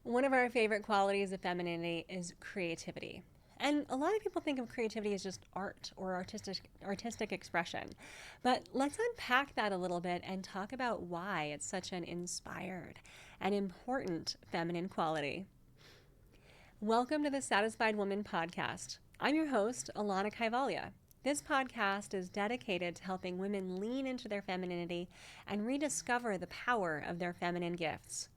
One of our favorite qualities of femininity is creativity. And a lot of people think of creativity as just art or artistic expression. But let's unpack that a little bit and talk about why it's such an inspired and important feminine quality. Welcome to the Satisfied Woman podcast. I'm your host, Alanna Kaivalya. This podcast is dedicated to helping women lean into their femininity and rediscover the power of their feminine gifts.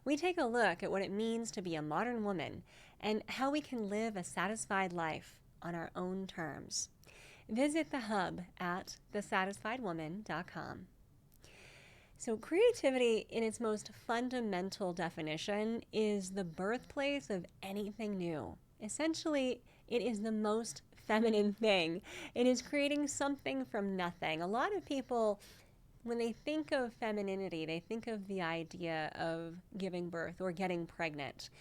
We take a look at what it means to be a modern woman and how we can live a satisfied life on our own terms. Visit the hub at thesatisfiedwoman.com. So, creativity, in its most fundamental definition, is the birthplace of anything new. Essentially, it is the most feminine thing. It is creating something from nothing. A lot of people, when they think of femininity, they think of the idea of giving birth or getting pregnant.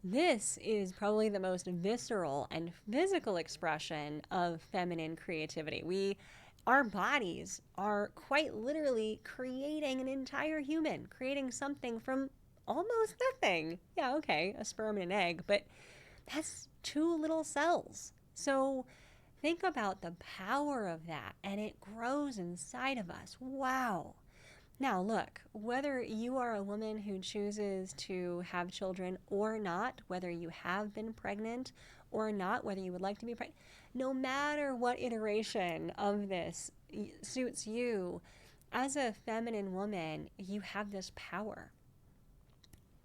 This is probably the most visceral and physical expression of feminine creativity. Our bodies are quite literally creating an entire human, creating something from almost nothing. Yeah, okay, a sperm and an egg, but that's two little cells. So think about the power of that, and it grows inside of us. Wow. Now, look, whether you are a woman who chooses to have children or not, whether you have been pregnant or not, whether you would like to be pregnant, no matter what iteration of this suits you, as a feminine woman, you have this power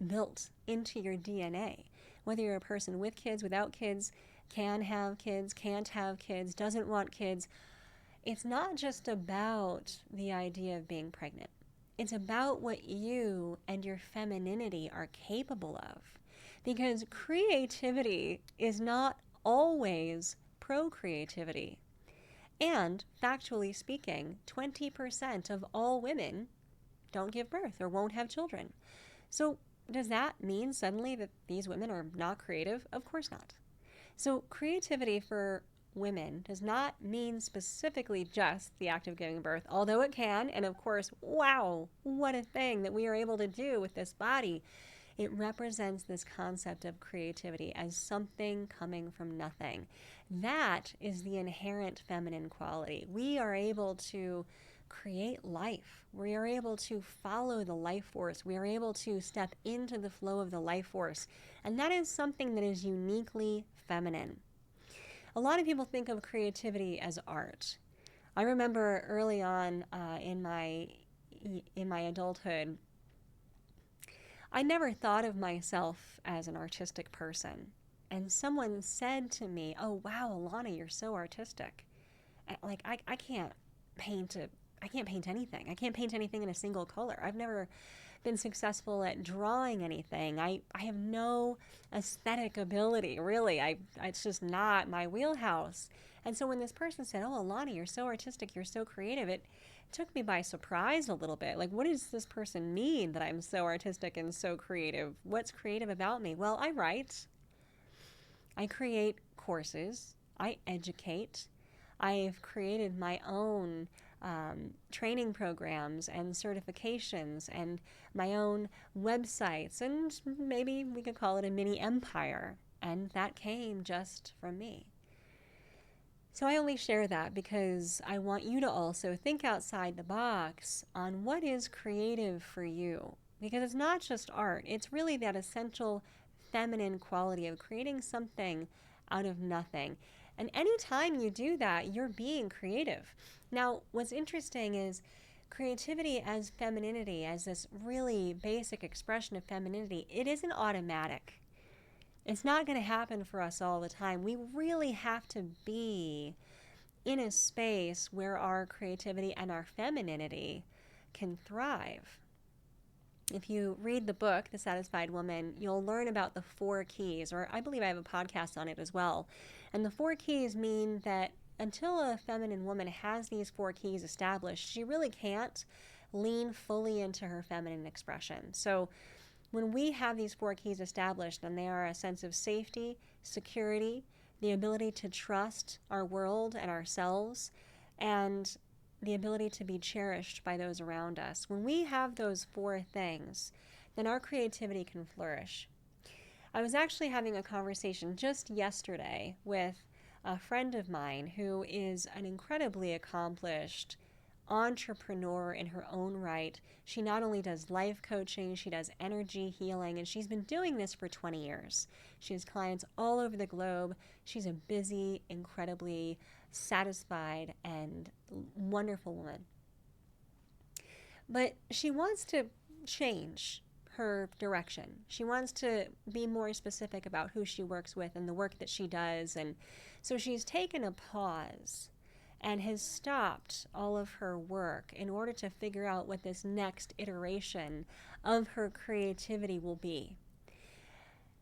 built into your DNA. Whether you're a person with kids, without kids, can have kids, can't have kids, doesn't want kids, it's not just about the idea of being pregnant. It's about what you and your femininity are capable of. Because creativity is not always procreativity. And factually speaking, 20% of all women don't give birth or won't have children. So does that mean suddenly that these women are not creative? Of course not. So creativity for women does not mean specifically just the act of giving birth, although it can. And of course, wow, what a thing that we are able to do with this body. It represents this concept of creativity as something coming from nothing. That is the inherent feminine quality. We are able to create life. We are able to follow the life force. We are able to step into the flow of the life force. And that is something that is uniquely feminine. A lot of people think of creativity as art. I remember early on in my adulthood, I never thought of myself as an artistic person. And someone said to me, "Oh wow, Alanna, you're so artistic." I can't paint I can't paint anything. I can't paint anything in a single color. I've never been successful at drawing anything. I have no aesthetic ability, really. It's just not my wheelhouse. And so when this person said, "Oh, Alanna, you're so artistic, you're so creative," it took me by surprise a little bit. Like, what does this person mean that I'm so artistic and so creative? What's creative about me? Well, I write. I create courses. I educate. I've created my own training programs and certifications and my own websites, and maybe we could call it a mini empire. And that came just from me. So I only share that because I want you to also think outside the box on what is creative for you. Because it's not just art, it's really that essential feminine quality of creating something out of nothing. And anytime you do that, you're being creative. Now, what's interesting is creativity as femininity, as this really basic expression of femininity, it isn't automatic. It's not going to happen for us all the time. We really have to be in a space where our creativity and our femininity can thrive. If you read the book, The Satisfied Woman, you'll learn about the 4 keys, or I believe I have a podcast on it as well. And the 4 keys mean that until a feminine woman has these 4 keys established, she really can't lean fully into her feminine expression. So when we have these 4 keys established, then they are a sense of safety, security, the ability to trust our world and ourselves, and the ability to be cherished by those around us. When we have those 4 things, then our creativity can flourish. I was actually having a conversation just yesterday with a friend of mine who is an incredibly accomplished entrepreneur in her own right. She not only does life coaching, she does energy healing, and she's been doing this for 20 years. She has clients all over the globe. She's a busy, incredibly satisfied, and wonderful woman. But she wants to change her direction. She wants to be more specific about who she works with and the work that she does. And so she's taken a pause and has stopped all of her work in order to figure out what this next iteration of her creativity will be.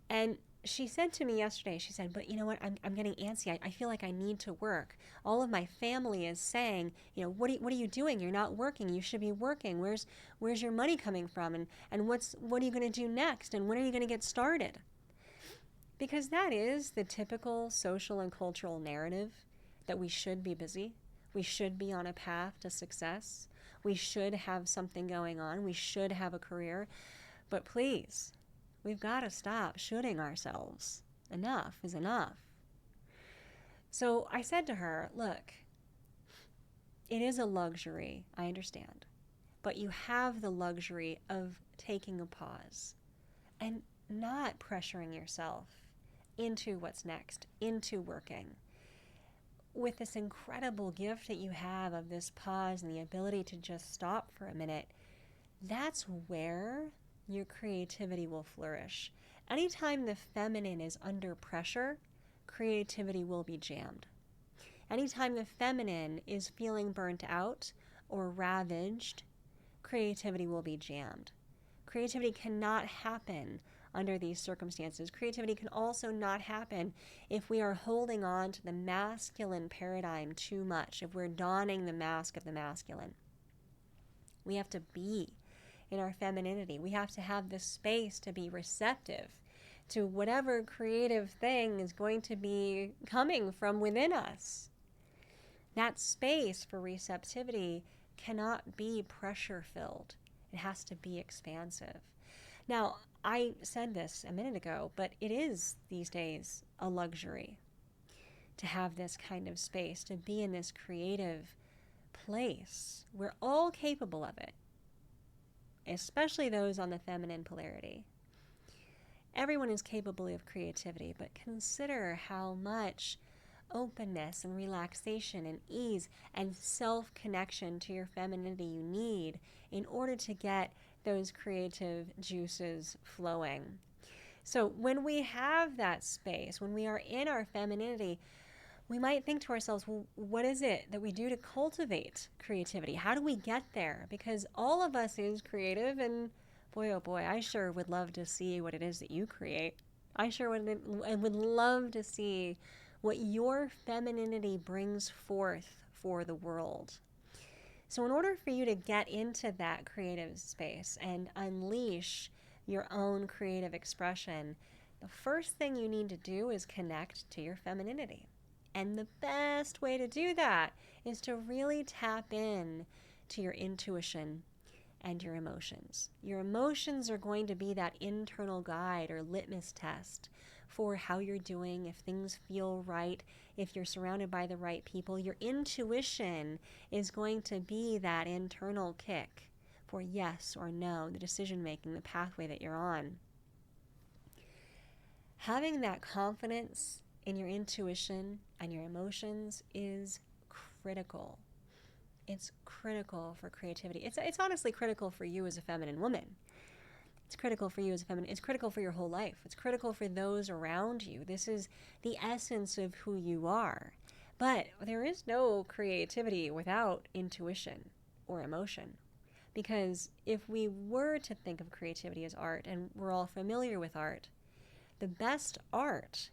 And she said to me yesterday, she said, but you know what, I'm getting antsy. I feel like I need to work. All of my family is saying, what are you doing? You're not working. You should be working. Where's your money coming from? And what are you going to do next? And when are you going to get started? Because that is the typical social and cultural narrative, that we should be busy. We should be on a path to success. We should have something going on. We should have a career. But please, we've got to stop shoulding ourselves. Enough is enough. So I said to her, look, it is a luxury, I understand, but you have the luxury of taking a pause and not pressuring yourself into what's next, into working. With this incredible gift that you have of this pause and the ability to just stop for a minute, that's where your creativity will flourish. Anytime the feminine is under pressure, creativity will be jammed. Anytime the feminine is feeling burnt out or ravaged, creativity will be jammed. Creativity cannot happen under these circumstances. Creativity can also not happen if we are holding on to the masculine paradigm too much, if we're donning the mask of the masculine. We have to be in our femininity. We have to have the space to be receptive to whatever creative thing is going to be coming from within us. That space for receptivity cannot be pressure-filled. It has to be expansive. Now, I said this a minute ago, but it is these days a luxury to have this kind of space, to be in this creative place. We're all capable of it, especially those on the feminine polarity. Everyone is capable of creativity, but consider how much openness and relaxation and ease and self-connection to your femininity you need in order to get those creative juices flowing. So when we have that space, when we are in our femininity, we might think to ourselves, well, what is it that we do to cultivate creativity? How do we get there? Because all of us is creative, and boy, oh boy, I sure would love to see what it is that you create. I sure would love to see what your femininity brings forth for the world. So in order for you to get into that creative space and unleash your own creative expression, the first thing you need to do is connect to your femininity. And the best way to do that is to really tap in to your intuition and your emotions. Your emotions are going to be that internal guide or litmus test for how you're doing, if things feel right, if you're surrounded by the right people. Your intuition is going to be that internal kick for yes or no, the decision making, the pathway that you're on. Having that confidence in your intuition and your emotions is critical. It's critical for creativity. It's honestly critical for you as a feminine woman. It's critical for you as a feminine. It's critical for your whole life. It's critical for those around you. This is the essence of who you are. But there is no creativity without intuition or emotion. Because if we were to think of creativity as art, and we're all familiar with art, the best art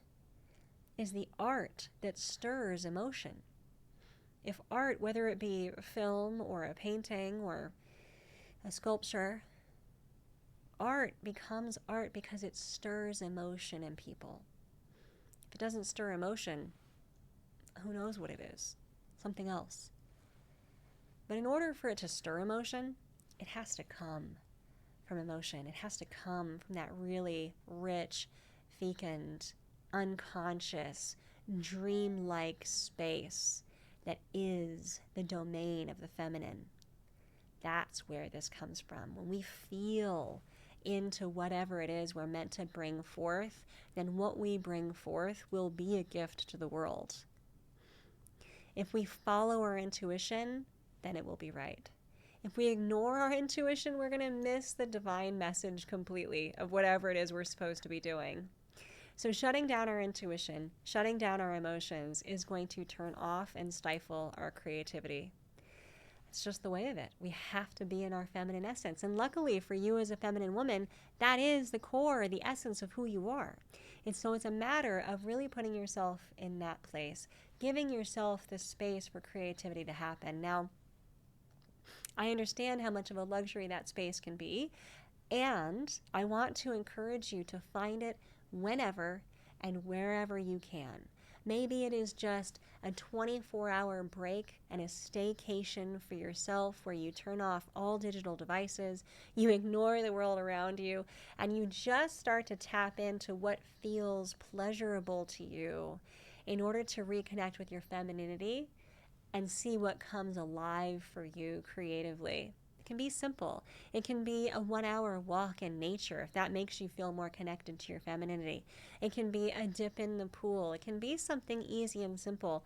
is the art that stirs emotion. If art, whether it be film or a painting or a sculpture, art becomes art because it stirs emotion in people. If it doesn't stir emotion, who knows what it is? Something else. But in order for it to stir emotion, it has to come from emotion. It has to come from that really rich unfecund, unconscious, dreamlike space that is the domain of the feminine. That's where this comes from. When we feel into whatever it is we're meant to bring forth, then what we bring forth will be a gift to the world. If we follow our intuition, then it will be right. If we ignore our intuition, we're going to miss the divine message completely of whatever it is we're supposed to be doing. So shutting down our intuition, shutting down our emotions is going to turn off and stifle our creativity. It's just the way of it. We have to be in our feminine essence. And luckily for you as a feminine woman, that is the core, the essence of who you are. And so it's a matter of really putting yourself in that place, giving yourself the space for creativity to happen. Now, I understand how much of a luxury that space can be, and I want to encourage you to find it whenever and wherever you can. Maybe it is just a 24-hour break and a staycation for yourself where you turn off all digital devices, you ignore the world around you, and you just start to tap into what feels pleasurable to you in order to reconnect with your femininity and see what comes alive for you creatively. It can be simple. It can be a 1-hour walk in nature if that makes you feel more connected to your femininity. It can be a dip in the pool. It can be something easy and simple.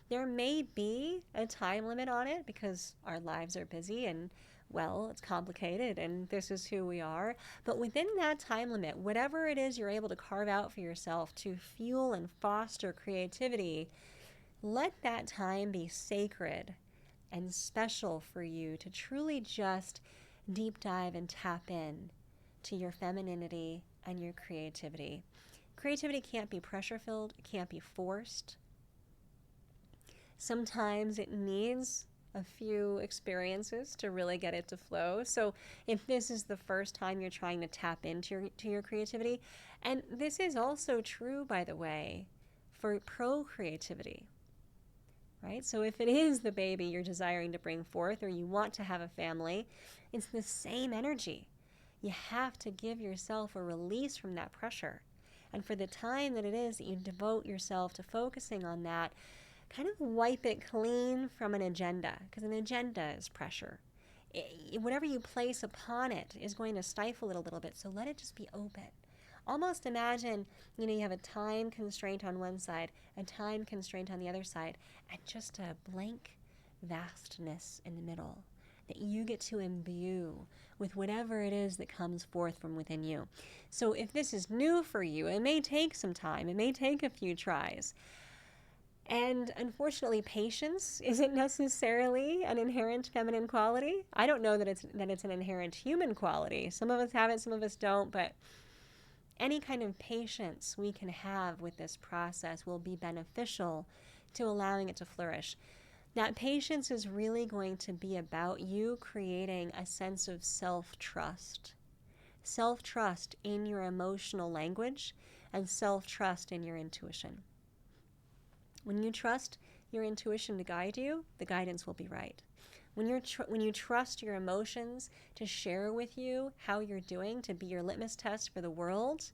There may be a time limit on it because our lives are busy and, well, it's complicated and this is who we are. But within that time limit, whatever it is you're able to carve out for yourself to fuel and foster creativity, let that time be sacred and special for you to truly just deep dive and tap in to your femininity and your creativity. Creativity can't be pressure-filled, it can't be forced. Sometimes it needs a few experiences to really get it to flow. So if this is the first time you're trying to tap into your creativity, and this is also true, by the way, for pro-creativity. Right? So if it is the baby you're desiring to bring forth or you want to have a family, it's the same energy. You have to give yourself a release from that pressure. And for the time that it is that you devote yourself to focusing on that, kind of wipe it clean from an agenda, because an agenda is pressure. Whatever you place upon it is going to stifle it a little bit, so let it just be open. Almost imagine, you have a time constraint on one side, a time constraint on the other side, and just a blank vastness in the middle that you get to imbue with whatever it is that comes forth from within you. So if this is new for you, it may take some time. It may take a few tries. And unfortunately, patience isn't necessarily an inherent feminine quality. I don't know that it's an inherent human quality. Some of us have it, some of us don't, but any kind of patience we can have with this process will be beneficial to allowing it to flourish. That patience is really going to be about you creating a sense of self-trust. Self-trust in your emotional language and self-trust in your intuition. When you trust your intuition to guide you, the guidance will be right. When you trust your emotions to share with you how you're doing, to be your litmus test for the world,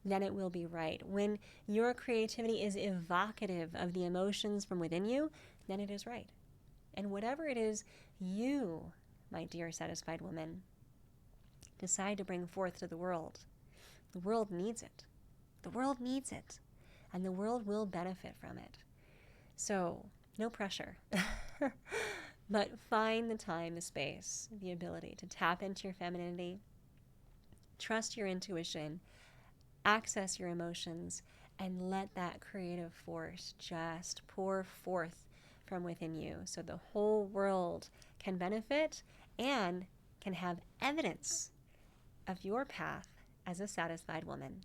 then it will be right. When your creativity is evocative of the emotions from within you, then it is right. And whatever it is you, my dear satisfied woman, decide to bring forth to the world needs it. The world needs it. And the world will benefit from it. So, no pressure. But find the time, the space, the ability to tap into your femininity, trust your intuition, access your emotions, and let that creative force just pour forth from within you so the whole world can benefit and can have evidence of your path as a satisfied woman.